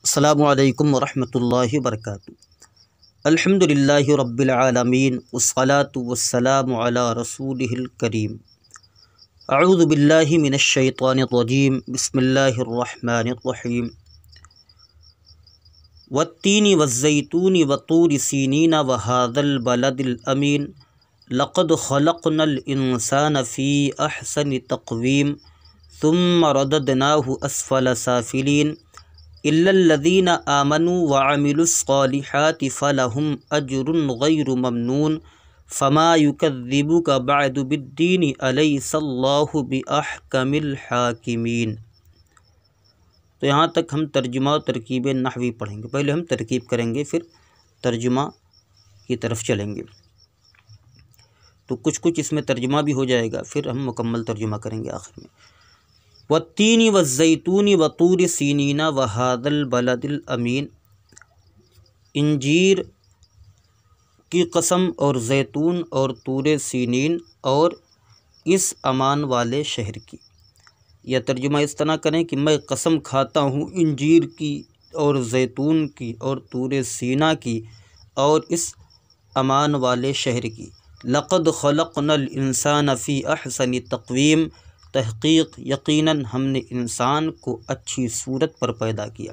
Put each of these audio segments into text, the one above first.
السلام علیکم ورحمۃ اللہ وبرکاتہ۔ الحمدللہ رب العالمین والصلاة والسلام علی رسولہ الکریم۔ اعوذ باللہ من الشیطان الرجیم، بسم اللہ الرحمن الرحیم۔ والتین والزیتون وطور سینین وہذا البلد الامین لقد خلقنا الانسان فی احسن تقویم ثم رددناہ اسفل سافلین الا الذین آمنوا وعملوا الصالحات فلہم اجر غیر ممنون فما یکذبک بعد بالدین الیس اللہ باحکم الحاکمین۔ تو یہاں تک ہم ترجمہ و ترکیب نحوی پڑھیں گے۔ پہلے ہم ترکیب کریں گے، پھر ترجمہ کی طرف چلیں گے۔ تو کچھ اس میں ترجمہ بھی ہو جائے گا، پھر ہم مکمل ترجمہ کریں گے آخر میں۔ والتین والزیتون وطور سینین وہذا البلد الامین، انجیر کی قسم اور زیتون اور طور سینین اور اس امان والے شہر کی۔ یا ترجمہ اس طرح کریں کہ میں قسم کھاتا ہوں انجیر کی اور زیتون کی اور طور سینا کی اور اس امان والے شہر کی۔ لقد خلقنا الانسان فی احسن تقویم، تحقیق یقیناً ہم نے انسان کو اچھی صورت پر پیدا کیا۔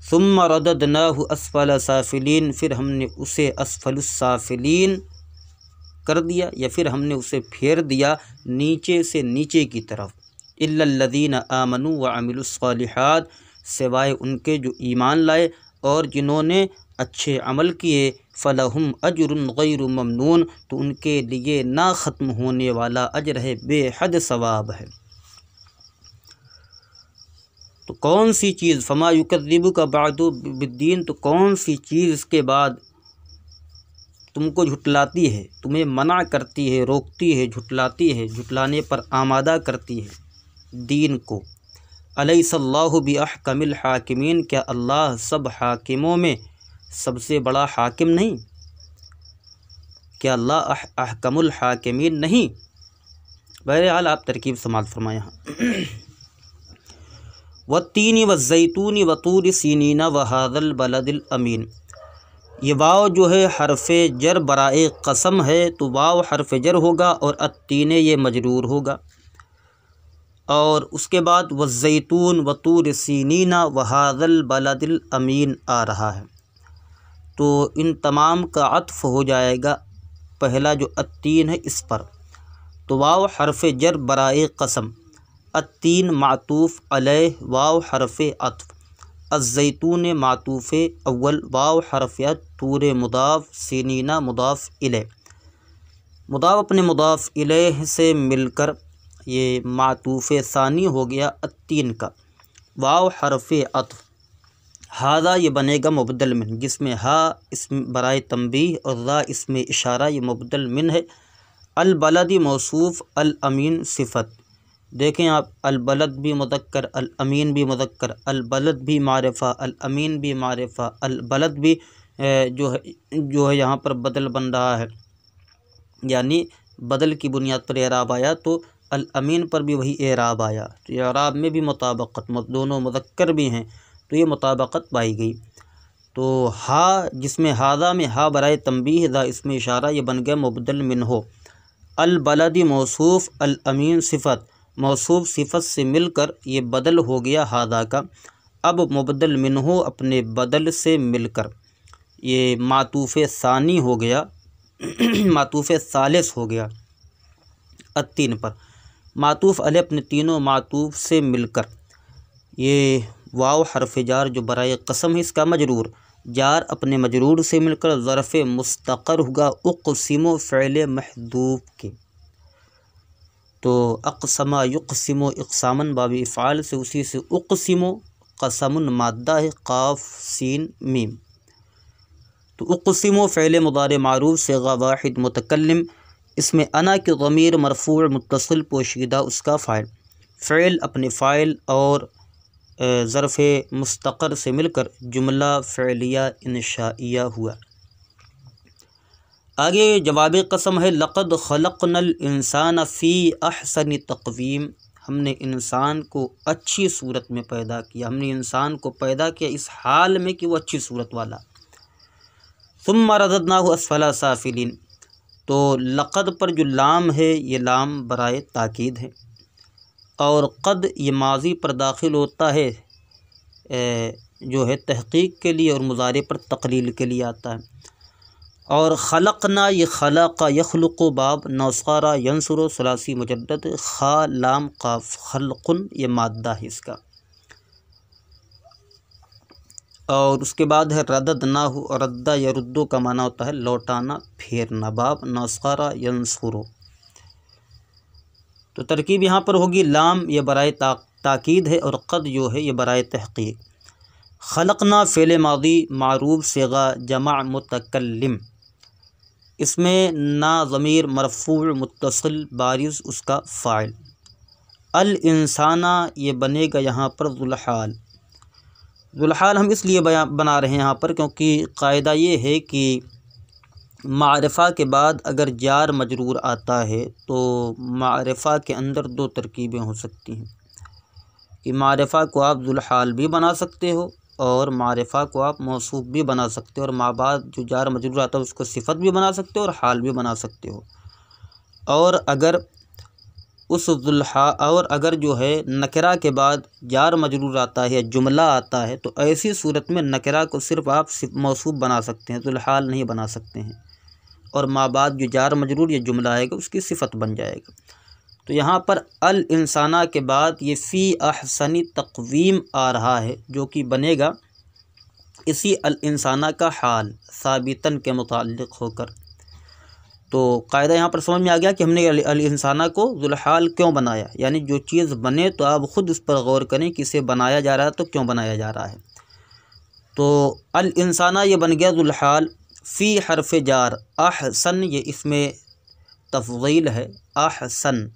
ثم رددناہ اسفل سافلین، پھر ہم نے اسے اسفل السافلین کر دیا یا پھر ہم نے اسے پھیر دیا نیچے سے نیچے کی طرف۔ الا الذین آمنوا وعملوا الصالحات، سوائے ان کے جو ایمان لائے اور جنہوں نے اچھے عمل کیے۔ فلہم اجر غیر ممنون، تو ان کے لیے نہ ختم ہونے والا اجر ہے، بے حد ثواب ہے۔ تو کون سی چیز؟ فما یکذبک بعد بالدین، تو کون سی چیز اس کے بعد تم کو جھٹلاتی ہے، تمہیں منع کرتی ہے، روکتی ہے، جھٹلاتی ہے، جھٹلانے پر آمادہ کرتی ہے دین کو۔ الیس اللہ باحکم الحاکمین، کیا اللہ سب حاکموں میں سب سے بڑا حاکم نہیں؟ کیا اللہ احکم الحاکمین نہیں؟ بہرحال آپ ترکیب سماعت فرمائیں یہاں۔ والتین والزیتون وطور سینین وہذا البلد الامین، یہ واو جو ہے حرف جر برائے قسم ہے، تو واو حرف جر ہوگا اور التین یہ مجرور ہوگا، اور اس کے بعد والزیتون وطور سینین وہذا البلد الامین آ رہا ہے، تو ان تمام کا عطف ہو جائے گا پہلا جو التین ہے اس پر۔ تو واو حرف جر برائے قسم، التین معطوف علیہ واو حرف عطف، الزیتون معطوف اول واو حرف عطف، طور مضاف، سینین مضاف الیہ، مضاف اپنے مضاف الیہ سے مل کر یہ معطوف ثانی ہو گیا التین کا، واو حرف عطف، ھذا یہ بنے گا مبدل من، جس میں ہا اسم برائے تنبیہ اور ذا اسم اشارہ یہ مبدل من ہے۔ البلد موصوف، الامین صفت۔ دیکھیں آپ، البلد بھی مذکر، الامین بھی مذکر، البلد بھی معرفہ، الامین بھی معرفہ، البلد بھی جو ہے یہاں پر بدل بن رہا ہے، یعنی بدل کی بنیاد پر اعراب آیا، تو الامین پر بھی وہی اعراب آیا، تو اعراب میں بھی مطابقت، دونوں مذکر بھی ہیں تو یہ مطابقت پائی گئی۔ تو ہا جس میں ھذا میں ہا برائے تنبیہ، ذا اسم اشارہ یہ بن گیا مبدل منہ۔ البلد موصوف، الامین صفت، موصوف صفت سے مل کر یہ بدل ہو گیا ھذا کا، اب مبدل منہ اپنے بدل سے مل کر یہ معطوف ثانی ہو گیا، معطوف ثالث ہو گیا التین پر، معطوف علیہ اپنے تینوں معطوف سے مل کر، یہ واو حرف جار جو برائے قسم ہے اس کا مجرور، جار اپنے مجرور سے مل کر ظرف مستقر ہوگا اقسم فعل محذوف کے، تو اقسم یقسم اقسامن باب افعال سے، اسی سے اقسم قسم مادہ ہے، قاف سین میم، تو اقسم فعل مضارع معروف صیغہ واحد متکلم، اس میں انا کی ضمیر مرفوع متصل پوشیدہ اس کا فاعل، فعل اپنے فاعل اور ظرف مستقر سے مل کر جملہ فعلیہ انشائیہ ہوا۔ آگے جواب قسم ہے، لقد خلقنا الانسان فی احسن تقویم، ہم نے انسان کو اچھی صورت میں پیدا کیا، ہم نے انسان کو پیدا کیا اس حال میں کہ وہ اچھی صورت والا۔ ثم رددناہ اسفل سافلین، تو لقد پر جو لام ہے یہ لام برائے تاکید ہے، اور قد یہ ماضی پر داخل ہوتا ہے جو ہے تحقیق کے لیے، اور مضارع پر تقلیل کے لیے آتا ہے۔ اور خلقنا یہ خلق یخلق باب نوسخارہ ینصر ثلاثی مجدد خا لام قاف خلقن یہ مادہ ہے اس کا۔ اور اس کے بعد ہے رددناہ، اور ردا یردو کا معنی ہوتا ہے لوٹانا، پھیرنا، باب نوسخارہ ینصر۔ تو ترکیب یہاں پر ہوگی لام یہ برائے تاکید ہے، اور قد جو ہے یہ برائے تحقیق۔ خلقنا فعل ماضی معروف صیغہ جمع متکلم، اس میں نا ضمیر مرفوع متصل بارز اس کا فاعل۔ الانسانہ یہ بنے گا یہاں پر ذوالحال۔ ذوالحال ہم اس لیے بنا رہے ہیں یہاں پر کیونکہ قاعدہ یہ ہے کہ معرفہ کے بعد اگر جار مجرور آتا ہے تو معرفہ کے اندر دو ترکیبیں ہو سکتی ہیں، کہ معرفہ کو آپ ذوالحال بھی بنا سکتے ہو، اور معرفہ کو آپ موصوف بھی بنا سکتے ہو، اور مع بعد جو جار مجرور آتا ہے اس کو صفت بھی بنا سکتے ہو اور حال بھی بنا سکتے ہو۔ اور اگر جو ہے نکرہ کے بعد جار مجرور آتا ہے یا جملہ آتا ہے تو ایسی صورت میں نکرہ کو صرف آپ موصوف بنا سکتے ہیں، ذوالحال نہیں بنا سکتے ہیں، اور مع بعد جو جار مجرور یا جملہ آئے گا اس کی صفت بن جائے گا۔ تو یہاں پر الانسانہ کے بعد یہ فی احسن تقویم آ رہا ہے، جو کہ بنے گا اسی الانسانہ کا حال ثابتاً کے متعلق ہو کر۔ تو قاعدہ یہاں پر سمجھ میں آ گیا کہ ہم نے الانسانہ کو ذوالحال کیوں بنایا، یعنی جو چیز بنے تو آپ خود اس پر غور کریں کہ اسے بنایا جا رہا ہے تو کیوں بنایا جا رہا ہے۔ تو الانسانہ یہ بن گیا ذوالحال، فی حرف جار، احسن یہ اس میں تفضیل ہے، احسن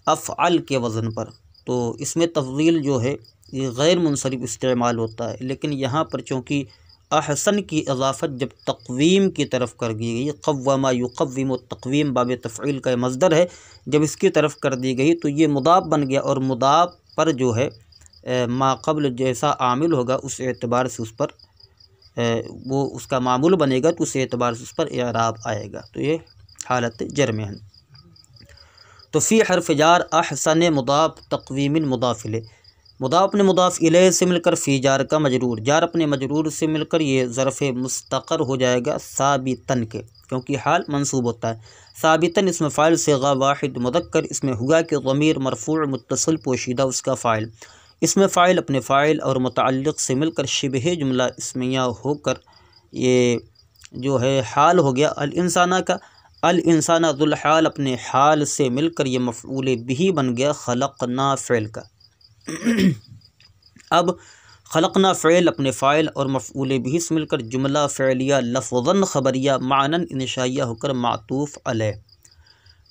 افعل کے وزن پر، تو اس میں تفضیل جو ہے یہ غیر منصرف استعمال ہوتا ہے، لیکن یہاں پر چونکہ احسن کی اضافت جب تقویم کی طرف کر دی گئی، قوّم یقوّم التقویم باب تفعیل کا مصدر ہے، جب اس کی طرف کر دی گئی تو یہ مضاف بن گیا، اور مضاف پر جو ہے ما قبل جیسا عامل ہوگا اس اعتبار سے اس پر وہ اس کا معمول بنے گا، تو اس اعتبار سے اس پر اعراب آئے گا، تو یہ حالت جر میں ہے۔ تو فی حرف جار احسن مضاف تقویم مضاف الیہ، مضاف اپنے مضاف الیہ سے مل کر فی جار کا مجرور، جار اپنے مجرور سے مل کر یہ ظرف مستقر ہو جائے گا ثابتاً کے، کیونکہ حال منصوب ہوتا ہے۔ ثابتاً اسم فاعل صیغہ واحد مذکر، اس میں ہوا کہ ضمیر مرفوع متصل پوشیدہ اس کا فاعل، اس میں فاعل اپنے فاعل اور متعلق سے مل کر شبہ جملہ اسمیہ ہو کر یہ جو ہے حال ہو گیا الانسانہ کا۔ الانسانہ ذوالحال اپنے حال سے مل کر یہ مفعول بھی بن گیا خلقنا فعل کا۔ اب خلقنا فعل اپنے فاعل اور مفعول بھی سے مل کر جملہ فعلیہ لفظاً خبریہ معناً انشائیہ ہو کر معطوف علیہ۔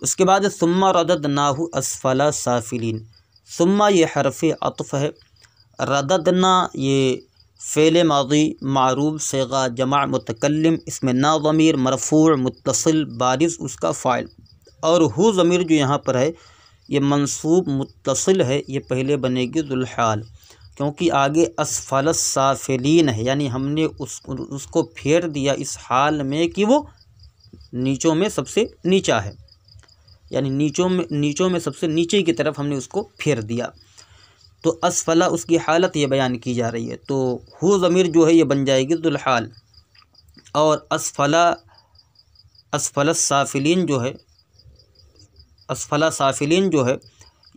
اس کے بعد ثم رددناہ اسفل سافلین، ثم یہ حرف عطف ہے، رددنا یہ فعل ماضی معروف صیغہ جمع متکلم، اس میں نا ضمیر مرفوع متصل بارز اس کا فاعل، اور ہو ضمیر جو یہاں پر ہے یہ منصوب متصل ہے، یہ پہلے بنے گی ذوالحال، کیونکہ آگے اسفل السافلین ہے، یعنی ہم نے اس کو پھیر دیا اس حال میں کہ وہ نیچوں میں سب سے نیچا ہے، یعنی نیچوں میں سب سے نیچے کی طرف ہم نے اس کو پھیر دیا، تو اسفلہ اس کی حالت یہ بیان کی جا رہی ہے، تو ہو ضمیر جو ہے یہ بن جائے گی ذوالحال، اور اسفل السافلین جو ہے، اسفل سافلین جو ہے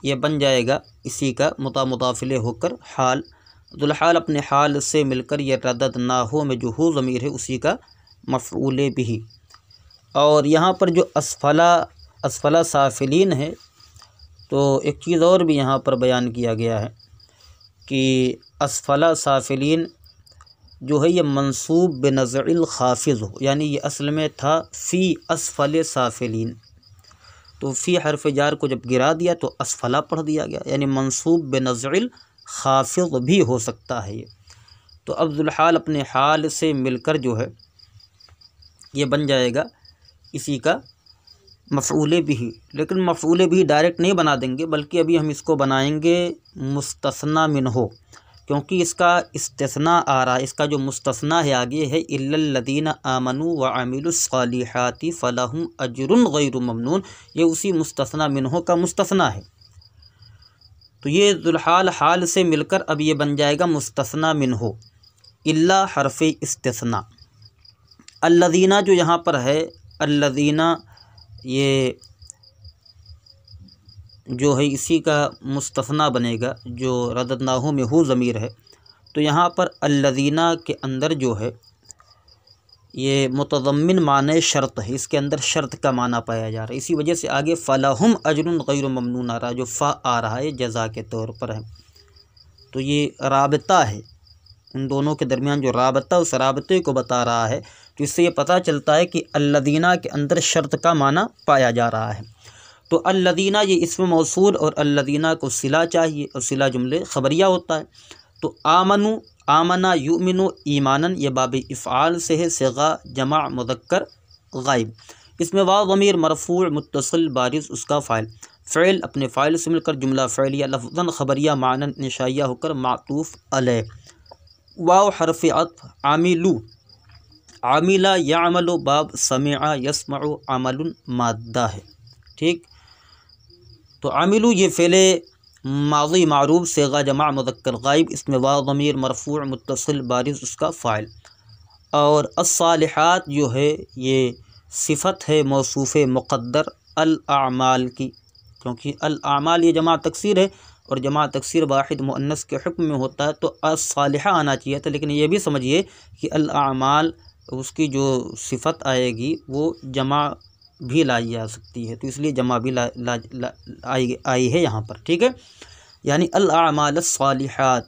یہ بن جائے گا اسی کا مضاف الیہ ہو کر حال، ذوالحال اپنے حال سے مل کر یہ رددناہ میں جو ہو ضمیر ہے اسی کا مفعول بھی۔ اور یہاں پر جو اسفل سافلین ہے تو ایک چیز اور بھی یہاں پر بیان کیا گیا ہے کہ اسفل سافلین جو ہے یہ منصوب بنزع الخافض ہو، یعنی یہ اصل میں تھا فی اسفل سافلین، تو فی حرف جار کو جب گرا دیا تو اسفلہ پڑھ دیا گیا، یعنی منصوب بنزع الخافض بھی ہو سکتا ہے یہ۔ تو اب ذوالحال اپنے حال سے مل کر جو ہے یہ بن جائے گا اسی کا مفعول بھی، لیکن مفعول بھی ڈائریکٹ نہیں بنا دیں گے، بلکہ ابھی ہم اس کو بنائیں گے مستثنی منہ، کیونکہ اس کا استثناء آ رہا ہے۔ اس کا جو مستثنیٰ ہے آگے ہے الا الذین آمنوا وعملوا الصالحات فلہم اجر غیر ممنون، یہ اسی مستثنی منہ کا مستثنیٰ ہے۔ تو یہ ذوالحال حال سے مل کر اب یہ بن جائے گا مستثنی منہ، الا حرف استثناء۔ الذین جو یہاں پر ہے، الذین یہ جو ہے اسی کا مستثنیٰ بنے گا، جو رددناہ میں ہو ضمیر ہے، تو یہاں پر الذین کے اندر جو ہے یہ متضمن معنی شرط ہے، اس کے اندر شرط کا معنی پایا جا رہا ہے، اسی وجہ سے آگے فلہم اجر غیر ممنون آ رہا ہے، جو فا آ رہا ہے جزا کے طور پر ہے۔ تو یہ رابطہ ہے ان دونوں کے درمیان، جو رابطہ اس رابطے کو بتا رہا ہے، تو اس سے یہ پتہ چلتا ہے کہ الذین کے اندر شرط کا معنی پایا جا رہا ہے۔ تو الذین یہ اسم موصول اور الذین کو صلہ چاہیے، اور صلہ جملے خبریہ ہوتا ہے۔ تو آمنو، آمنا یؤمنو ایمانا، یہ باب افعال سے ہے، صیغہ جمع مذکر غائب، اس میں واو ضمیر مرفوع متصل بارز اس کا فاعل، فعل اپنے فاعل سے مل کر جملہ فعلیہ لفظاً خبریہ معنی انشائیہ ہو کر معطوف علیہ، واو حرف عطف، عاملو، عاملہ یعمل باب سمع یسمع عمل مادہ ہے، ٹھیک۔ تو عاملو یہ فعل ماضی معروف صیغہ جمع مذکر غائب، اس میں واو ضمیر مرفوع متصل بارز اس کا فاعل، اور الصالحات جو ہے یہ صفت ہے موصوف مقدر الاعمال کی، کیونکہ الاعمال یہ جمع تکسیر ہے، اور جمع تکسیر واحد مؤنث کے حکم میں ہوتا ہے، تو الصالحہ آنا چاہیے تھا، لیکن یہ بھی سمجھیے کہ الاعمال اس کی جو صفت آئے گی وہ جمع بھی لائی جا سکتی ہے، تو اس لیے جمع بھی آئی ہے یہاں پر، ٹھیک ہے، یعنی الاعمال الصالحات۔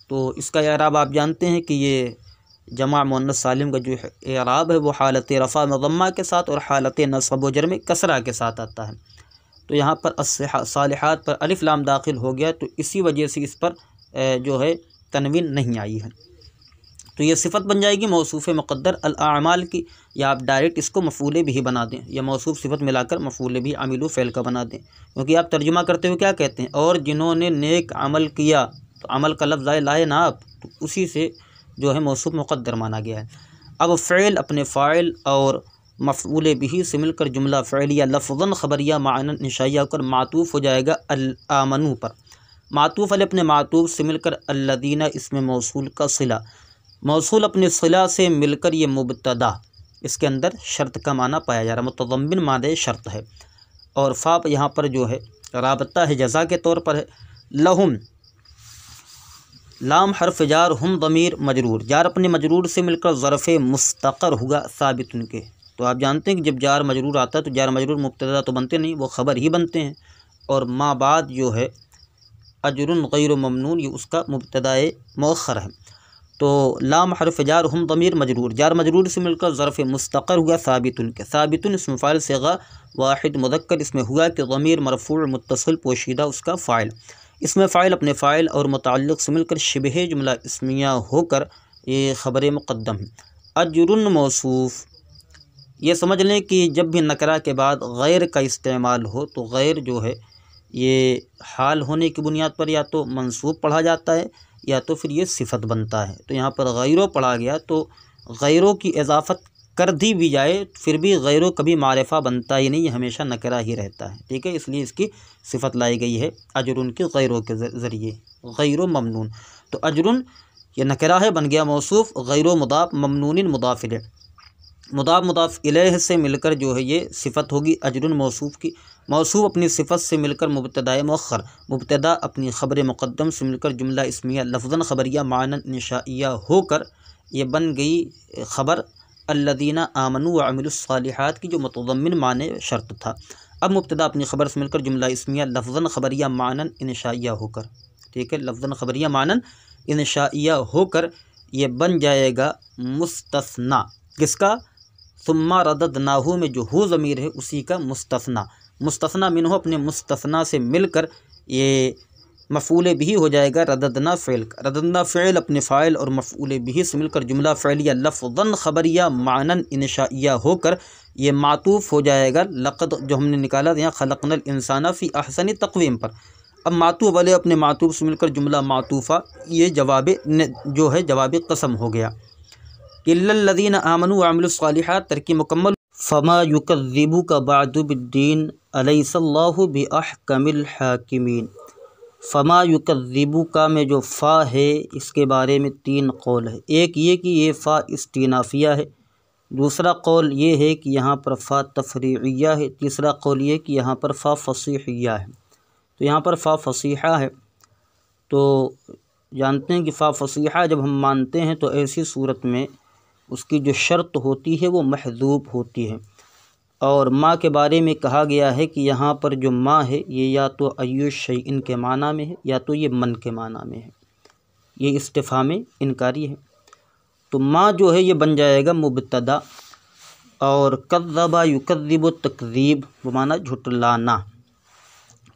تو اس کا اعراب آپ جانتے ہیں کہ یہ جمع مؤنث سالم کا جو اعراب ہے وہ حالت رفع میں ضمہ کے ساتھ اور حالت نصب و جر میں کسرہ کے ساتھ آتا ہے، تو یہاں پر صالحات پر الف لام داخل ہو گیا، تو اسی وجہ سے اس پر جو ہے تنوین نہیں آئی ہے، تو یہ صفت بن جائے گی موصوف مقدر الاعمال کی، یا آپ ڈائریکٹ اس کو مفعول بھی بنا دیں، یا موصوف صفت ملا کر مفعول بھی عامل فعل کا بنا دیں، کیونکہ آپ ترجمہ کرتے ہوئے کیا کہتے ہیں، اور جنہوں نے نیک عمل کیا، تو عمل کا لفظ لائے نا آپ، تو اسی سے جو ہے موصوف مقدر مانا گیا ہے۔ اب فعل اپنے فاعل اور مفعول بھی سے مل کر جملہ فعلیہ لفظاً خبریہ معنی انشائیہ ہو کر معطوف ہو جائے گا الآمنو پر، معطوف علی اپنے معطوف سے مل کر الذین اسم موصول کا صلہ، موصول اپنے صلہ سے مل کر یہ مبتدا، اس کے اندر شرط کا معنی پایا جا رہا ہے، متضمن معنی شرط ہے، اور فا یہاں پر جو ہے رابطہ ہے جزا کے طور پر ہے۔ لہم، لام حرف جار، ہم ضمیر مجرور، جار اپنے مجرور سے مل کر ظرف مستقر ہوگا ثابت ان کے، تو آپ جانتے ہیں کہ جب جار مجرور آتا ہے تو جار مجرور مبتدا تو بنتے نہیں، وہ خبر ہی بنتے ہیں، اور ما بعد جو ہے اجر غیر ممنون یہ اس کا مبتدا مؤخر ہے، تو لام حرف جار، ہم ضمیر مجرور، جار مجرور سے مل کر ظرف مستقر ہوا ثابت کے، ثابت اسم فاعل صیغہ واحد مذکر، اس میں ہوا کہ ضمیر مرفوع متصل پوشیدہ اس کا فاعل، اس میں فاعل اپنے فاعل اور متعلق سے مل کر شبہ جملہ اسمیہ ہو کر یہ خبر مقدم ہے۔ اجر موصوف، یہ سمجھ لیں کہ جب بھی نکرہ کے بعد غیر کا استعمال ہو تو غیر جو ہے یہ حال ہونے کی بنیاد پر یا تو منصوب پڑھا جاتا ہے یا تو پھر یہ صفت بنتا ہے، تو یہاں پر غیروں پڑھا گیا تو غیروں کی اضافت کر دی بھی جائے پھر بھی غیروں کبھی معرفہ بنتا ہی نہیں، یہ ہمیشہ نکرہ ہی رہتا ہے، ٹھیک ہے، اس لیے اس کی صفت لائی گئی ہے اجرن کی غیروں کے ذریعے، غیر ممنون، تو اجرن یہ نکرہ ہے بن گیا موصوف، غیر مضاف، ممنون مضاف الیہ، مضاف مضاف الیہ سے مل کر جو ہے یہ صفت ہوگی اجر موصوف کی، موصوف اپنی صفت سے مل کر مبتدا مؤخر، مبتدا اپنی خبر مقدم سے مل کر جملہ اسمیہ لفظاً خبریہ معنی انشائیہ ہو کر یہ بن گئی خبر الذین آمنوا وعملوا الصالحات کی، جو متضمن معنی شرط تھا۔ اب مبتدا اپنی خبر سے مل کر جملہ اسمیہ لفظاً خبریہ معنی انشائیہ ہو کر، ٹھیک ہے، لفظاً خبریہ معنی انشائیہ ہو کر یہ بن جائے گا مستثنی، کس کا؟ ثم رددناہ میں جو ہو ضمیر ہے اسی کا مستثنی، مستثنی منہ اپنے مستثنی سے مل کر یہ مفعول بھی ہو جائے گا رددنا فعل کا، رددنا فعل اپنے فاعل اور مفعول بھی سے مل کر جملہ فعلیہ لفظاً خبریہ معنی انشائیہ ہو کر یہ معطوف ہو جائے گا لقد جو ہم نے نکالا تھا یہاں خلقنا الانسان فی احسن تقویم پر، اب معطوف والے اپنے معطوف سے مل کر جملہ معطوفہ یہ جواب جو ہے جواب قسم ہو گیا۔ الا الذین آمنوا وعملوا الصالحات ترکیب مکمل۔ فما یکذبک بعد بالدین الیس اللہ باحکم الحاکمین۔ فما یکذبک میں جو فا ہے اس کے بارے میں تین قول ہے، ایک یہ کہ یہ فا استئنافیہ ہے، دوسرا قول یہ ہے کہ یہاں پر فا تفریعیہ ہے، تیسرا قول یہ کہ یہاں پر فا فصیحیہ ہے۔ تو یہاں پر فا فصیحہ ہے تو جانتے ہیں کہ فا فصیحہ جب ہم مانتے ہیں تو ایسی صورت میں اس کی جو شرط ہوتی ہے وہ محذوف ہوتی ہے، اور ما کے بارے میں کہا گیا ہے کہ یہاں پر جو ما ہے یہ یا تو ایو شیئن کے معنی میں ہے یا تو یہ من کے معنی میں ہے، یہ استفہام انکاری ہے۔ تو ما جو ہے یہ بن جائے گا مبتدا، اور کذب یکذب تکذیب بمعنی جھٹلانا،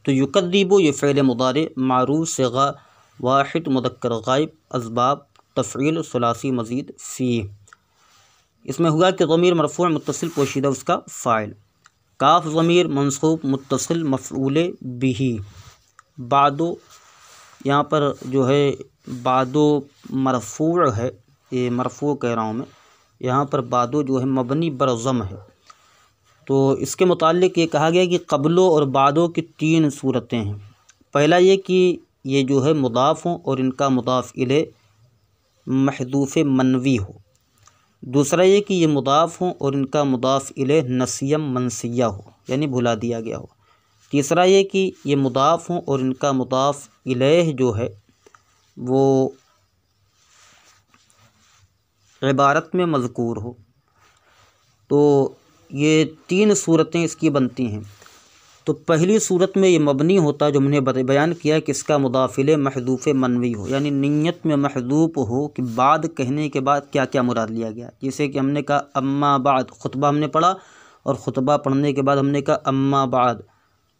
تو یکذب یہ فعل مضارع معروف صیغہ واحد مذکر غائب اسباب تفعیل ثلاثی مزید فی، اس میں ہوا کہ ضمیر مرفوع متصل پوشیدہ اس کا فاعل، کاف ضمیر منصوب متصل مفعول بہ، بعدو یہاں پر جو ہے بعدو مرفوع ہے، یہ مرفوع کہہ رہا ہوں میں، یہاں پر بعدو جو ہے مبنی بر ضم ہے، تو اس کے متعلق یہ کہا گیا کہ قبلو اور بعدو کی تین صورتیں ہیں۔ پہلا یہ کہ یہ جو ہے مضاف ہوں اور ان کا مضاف الیہ محذوف منوی ہو، دوسرا یہ کہ یہ مضاف ہوں اور ان کا مضاف الیہ نسیم منسیہ ہو یعنی بھلا دیا گیا ہو، تیسرا یہ کہ یہ مضاف ہوں اور ان کا مضاف الیہ جو ہے وہ عبارت میں مذکور ہو۔ تو یہ تین صورتیں اس کی بنتی ہیں۔ تو پہلی صورت میں یہ مبنی ہوتا ہے جو میں نے بیان کیا کہ اس کا مضاف الیہ محذوف منوی ہو، یعنی نیت میں محذوف ہو کہ بعد کہنے کے بعد کیا کیا مراد لیا گیا، جیسے کہ ہم نے کہا اما بعد، خطبہ ہم نے پڑھا اور خطبہ پڑھنے کے بعد ہم نے کہا اما بعد،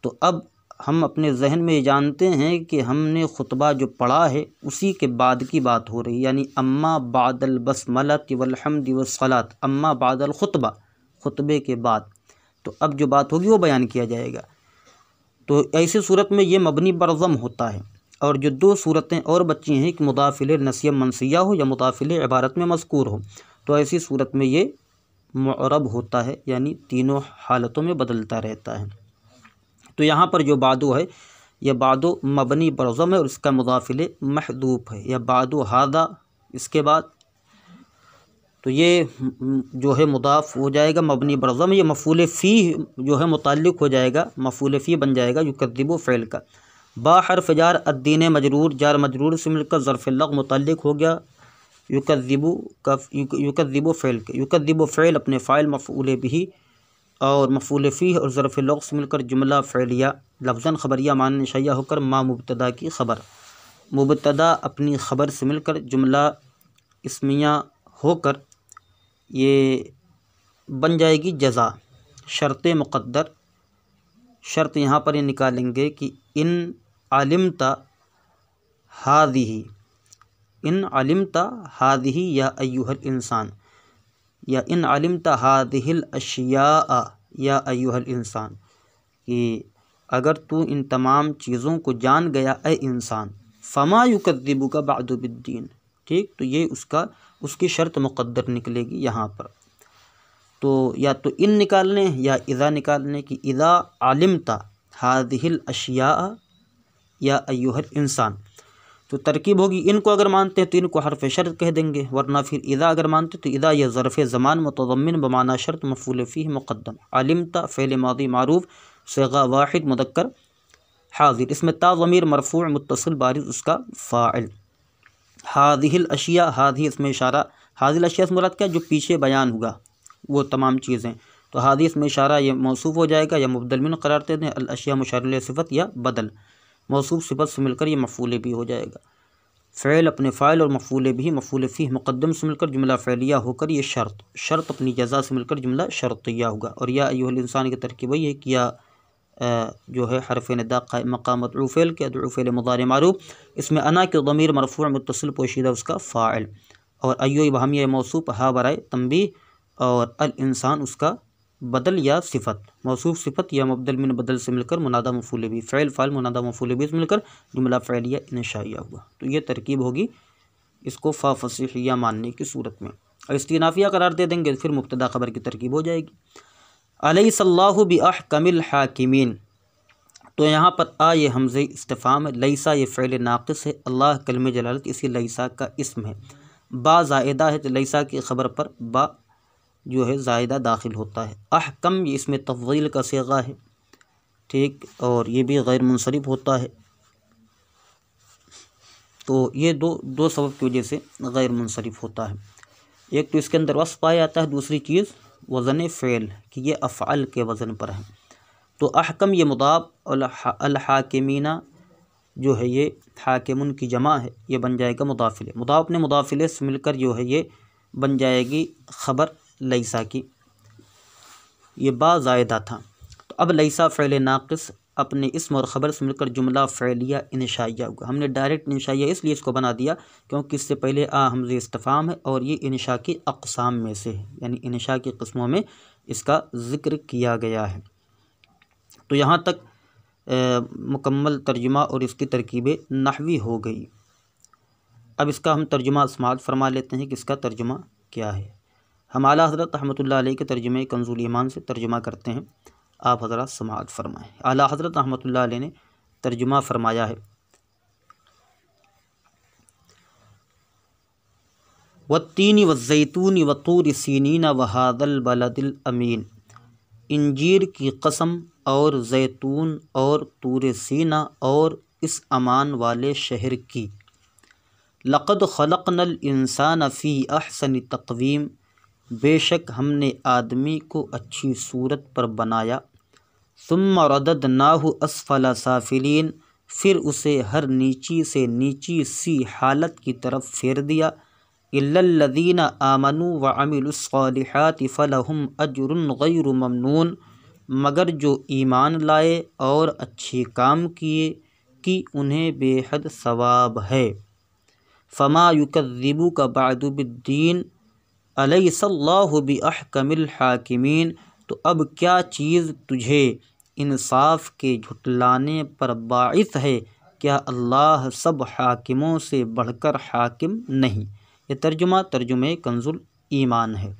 تو اب ہم اپنے ذہن میں یہ جانتے ہیں کہ ہم نے خطبہ جو پڑھا ہے اسی کے بعد کی بات ہو رہی، یعنی اما بعد البسملۃ والحمد والصلاۃ، اما بعد الخطبہ، خطبے کے بعد، تو اب جو بات ہوگی وہ بیان کیا جائے گا۔ تو ایسی صورت میں یہ مبنی بر ضم ہوتا ہے، اور جو دو صورتیں اور بچی ہیں کہ مضاف الیہ نسیم منسیہ ہو یا مضاف الیہ عبارت میں مذکور ہو، تو ایسی صورت میں یہ معرب ہوتا ہے، یعنی تینوں حالتوں میں بدلتا رہتا ہے۔ تو یہاں پر جو بعدو ہے یہ بعدو مبنی بر ضم ہے اور اس کا مضاف الیہ محذوف ہے، یا بعدو ھذا اس کے بعد، تو یہ جو ہے مضاف ہو جائے گا مبنی بر ضم، یہ مفعول فی جو ہے متعلق ہو جائے گا، مفعول فی بن جائے گا یکذب فعل کا۔ با حرف جار الدین مجرور، جار مجرور سے مل کر ظرف لغو متعلق ہو گیا یکذب فعل کے، یکذب فعل اپنے فاعل مفعول بہ اور مفعول فیہ اور ظرف لغو سے مل کر جملہ فعلیہ لفظاً خبریہ معنی شیعہ ہو کر ما مبتدا کی خبر، مبتدا اپنی خبر سے مل کر جملہ اسمیہ ہو کر یہ بن جائے گی جزا، شرط مقدر، شرط یہاں پر یہ نکالیں گے کہ ان علمت ہذہ، ان علمت ہذہ یا ایھا الانسان، یا ان علمت ہذہ الاشیاء یا ایھا الانسان، کہ اگر تو ان تمام چیزوں کو جان گیا اے انسان، فما یکذبک بعد بالدین، ٹھیک، تو یہ اس کی شرط مقدر نکلے گی یہاں پر۔ تو یا تو ان نکالنے یا اذا نکالنے کی اذا علمت هذه الاشیاء یا ایھا الانسان، تو ترکیب ہوگی ان کو اگر مانتے ہیں تو ان کو حرف شرط کہہ دیں گے، ورنہ پھر اذا اگر مانتے تو اذا یہ ظرف زمان متضمن بمعنی شرط مفعول فیہ مقدم، علمت فعل ماضی معروف صیغہ واحد مذکر حاضر، اس میں تا ضمیر مرفوع متصل بارز اس کا فاعل، هذه الاشیاء، هذه اس میں اشارہ، هذه الاشیاء سے مراد کیا جو پیچھے بیان ہوگا وہ تمام چیزیں، تو هذه اس میں اشارہ یہ موصوف ہو جائے گا یا مبدل من قرار دے دیں، الاشیاء مشار الیہ صفت یا بدل، موصوف صفت سے مل کر یہ مفعول بھی ہو جائے گا، فعل اپنے فاعل اور مفعول بھی مفعول فیہ مقدم سے مل کر جملہ فعلیہ ہو کر یہ شرط اپنی جزا سے مل کر جملہ شرطیہ ہوگا، اور یا ایھا الانسان کی ترکیب وہی ہے کہ یا جو ہے حرف ندا قائم مقام مدعو فعل کے، ادعو فعل مضارع معروف، اس میں انا کے ضمیر مرفوع متصل پوشیدہ اس کا فاعل، اور ایو ابہامیہ موصوف ہا برائے تنبیہ، اور الانسان اس کا بدل یا صفت، موصوف صفت یا مبدل من بدل سے مل کر منادہ مفعول بھی، فعل فاعل منادہ مفعول بھی سے مل کر جملہ فعلیہ انشائیہ ہوا، تو یہ ترکیب ہوگی اس کو فا فصیحیہ ماننے کی صورت میں، اور استئنافیہ قرار دے دیں گے پھر مبتدا خبر کی ترکیب ہو جائے گی۔ الیس اللہ باحکم الحاکمین، تو یہاں پر یہ حمزہ استفہام ہے، لیسا یہ فعل ناقص ہے، اللہ کلمہ جلالت اسی لیسا کا اسم ہے، با زائدہ ہے تو لیسا کی خبر پر با جو ہے زائدہ داخل ہوتا ہے، احکم یہ اسم تفضیل کا صیغہ ہے، ٹھیک، اور یہ بھی غیر منصرف ہوتا ہے، تو یہ دو سبب کی وجہ سے غیر منصرف ہوتا ہے، ایک تو اس کے اندر وصف پایا جاتا ہے، دوسری چیز وزن فعل کہ یہ افعل کے وزن پر ہے، تو احکم یہ مضاف، الحاکمینہ جو ہے یہ حاکمن کی جمع ہے، یہ بن جائے گا مضاف الیہ، مضاف نے مضاف الیہ سے مل کر جو ہے یہ بن جائے گی خبر لیسا کی، یہ با زائدہ تھا، تو اب لیسا فعل ناقص اپنے اسم اور خبر سے مل کر جملہ فعلیہ انشائیہ ہوگا، ہم نے ڈائریکٹ انشائیہ اس لیے اس کو بنا دیا کیونکہ اس سے پہلے حمزہ استفہام ہے اور یہ انشاء کی اقسام میں سے ہے، یعنی انشاء کی قسموں میں اس کا ذکر کیا گیا ہے۔ تو یہاں تک مکمل ترجمہ اور اس کی ترکیبیں نحوی ہو گئی۔ اب اس کا ہم ترجمہ سماعت فرما لیتے ہیں کہ اس کا ترجمہ کیا ہے۔ ہم اعلیٰ حضرت رحمۃ اللہ علیہ کے ترجمہ کنز الایمان سے ترجمہ کرتے ہیں، آپ حضرات سماعت فرمائیں۔ اعلیٰ حضرت رحمۃ اللہ علیہ نے ترجمہ فرمایا ہے، والتین والزیتون وطور سینین وہذا البلد الامین، انجیر کی قسم اور زیتون اور طور سینہ اور اس امان والے شہر کی، لقد خلقنا الانسان فی احسن تقویم، بے شک ہم نے آدمی کو اچھی صورت پر بنایا، ثم رددناہ اسفل سافلین، پھر اسے ہر نیچی سے نیچی سی حالت کی طرف پھیر دیا، الا الذین آمنوا وعملوا الصالحات فلہم اجر غیر ممنون، مگر جو ایمان لائے اور اچھے کام کیے کہ انہیں بے حد ثواب ہے، فما یکذبوک بعد بالدین، الیس اللہ باحکم الحاکمین، تو اب کیا چیز تجھے انصاف کے جھٹلانے پر باعث ہے، کیا اللہ سب حاکموں سے بڑھ کر حاکم نہیں۔ یہ ترجمہ کنز الایمان ہے۔